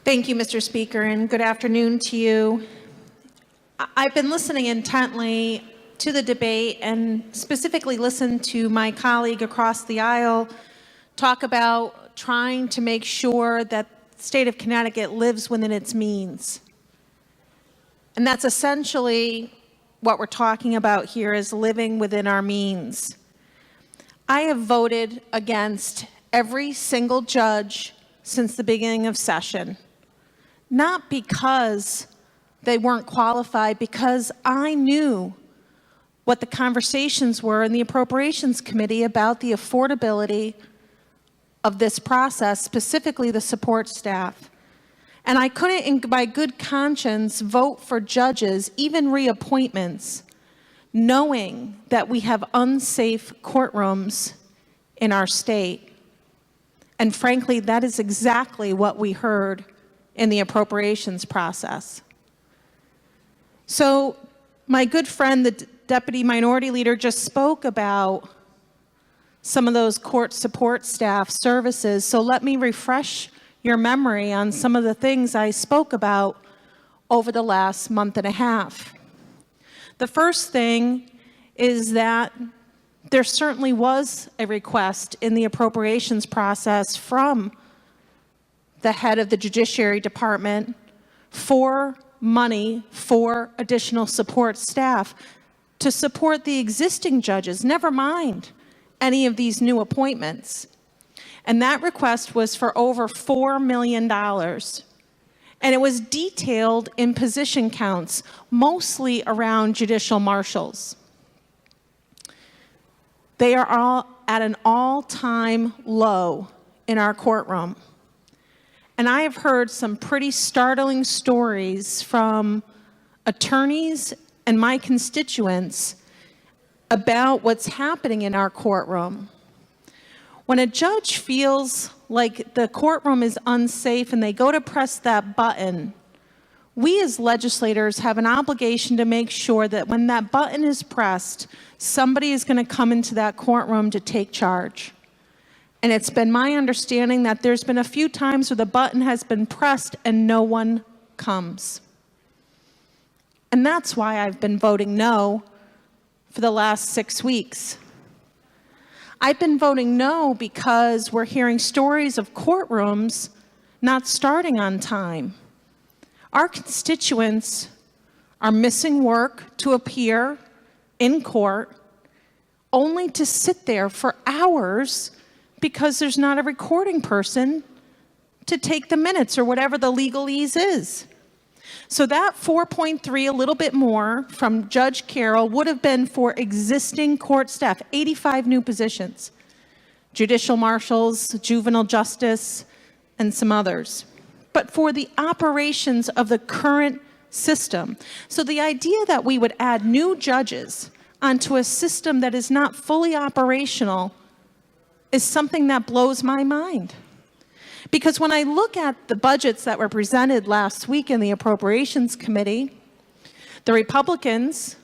Thank you, Mr. Speaker, and good afternoon to you. I've been listening intently to the debate and specifically listened to my colleague across the aisle talk about trying to make sure that the state of Connecticut lives within its means. And that's essentially what we're talking about here, is living within our means. I have voted against every single judge since the beginning of session, not because they weren't qualified, because I knew what the conversations were in the Appropriations Committee about the affordability of this process, specifically the support staff. And I couldn't, in my good conscience, vote for judges, even reappointments, knowing that we have unsafe courtrooms in our state. And frankly, that is exactly what we heard in the appropriations process. So my good friend, the Deputy Minority Leader, just spoke about some of those court support staff services. So let me refresh your memory on some of the things I spoke about over the last month and a half. The first thing is that there certainly was a request in the appropriations process from the head of the Judiciary Department for money for additional support staff to support the existing judges, never mind any of these new appointments. And that request was for over $4 million. And it was detailed in position counts, mostly around judicial marshals. They are all at an all-time low in our courtroom. And I have heard some pretty startling stories from attorneys and my constituents about what's happening in our courtroom. When a judge feels like the courtroom is unsafe and they go to press that button, we as legislators have an obligation to make sure that when that button is pressed, somebody is going to come into that courtroom to take charge. And it's been my understanding that there's been a few times where the button has been pressed and no one comes. And that's why I've been voting no for the last 6 weeks. I've been voting no because we're hearing stories of courtrooms not starting on time. Our constituents are missing work to appear in court only to sit there for hours because there's not a recording person to take the minutes or whatever the legalese is. So that 4.3, a little bit more from Judge Carroll, would have been for existing court staff, 85 new positions, judicial marshals, juvenile justice, and some others. But for the operations of the current system. So the idea that we would add new judges onto a system that is not fully operational is something that blows my mind. Because when I look at the budgets that were presented last week in the Appropriations Committee, the Republicans,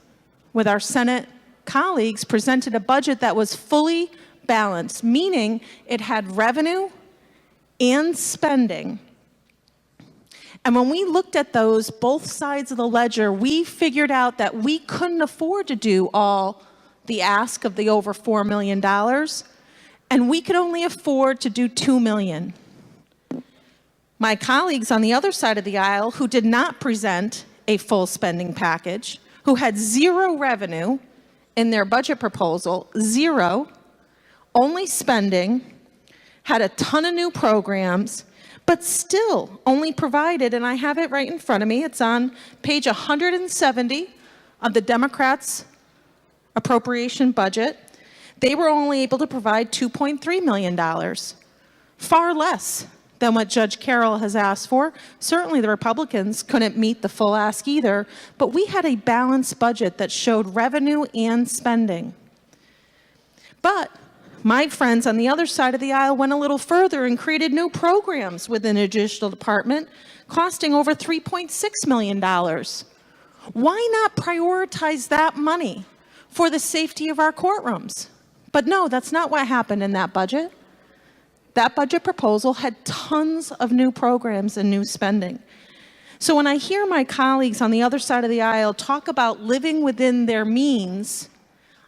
with our Senate colleagues, presented a budget that was fully balanced, meaning it had revenue and spending. And when we looked at those, both sides of the ledger, we figured out that we couldn't afford to do all the ask of the over $4 million, and we could only afford to do $2 million. My colleagues on the other side of the aisle, who did not present a full spending package, who had zero revenue in their budget proposal, zero, only spending, had a ton of new programs, but still only provided, and I have it right in front of me, it's on page 170 of the Democrats' appropriation budget. They were only able to provide $2.3 million, far less than what Judge Carroll has asked for. Certainly the Republicans couldn't meet the full ask either, but we had a balanced budget that showed revenue and spending. But my friends on the other side of the aisle went a little further and created new programs within the Judicial Department, costing over $3.6 million. Why not prioritize that money for the safety of our courtrooms? But no, that's not what happened in that budget. That budget proposal had tons of new programs and new spending. So when I hear my colleagues on the other side of the aisle talk about living within their means,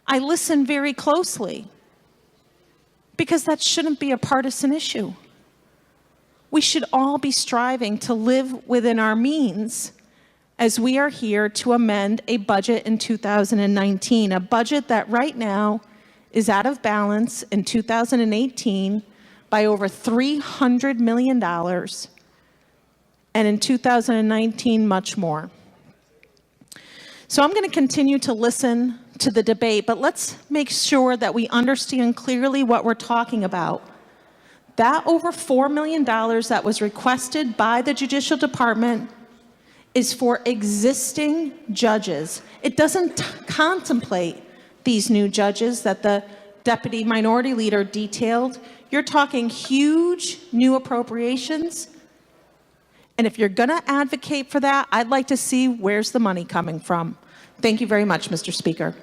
I listen very closely, because that shouldn't be a partisan issue. We should all be striving to live within our means as we are here to amend a budget in 2019, a budget that right now is out of balance in 2018 by over $300 million, and in 2019, much more. So I'm going to continue to listen to the debate, but let's make sure that we understand clearly what we're talking about. That over $4 million that was requested by the Judicial Department is for existing judges. It doesn't contemplate these new judges that the Deputy Minority Leader detailed. You're talking huge new appropriations. And if you're going to advocate for that, I'd like to see where's the money coming from. Thank you very much, Mr. Speaker.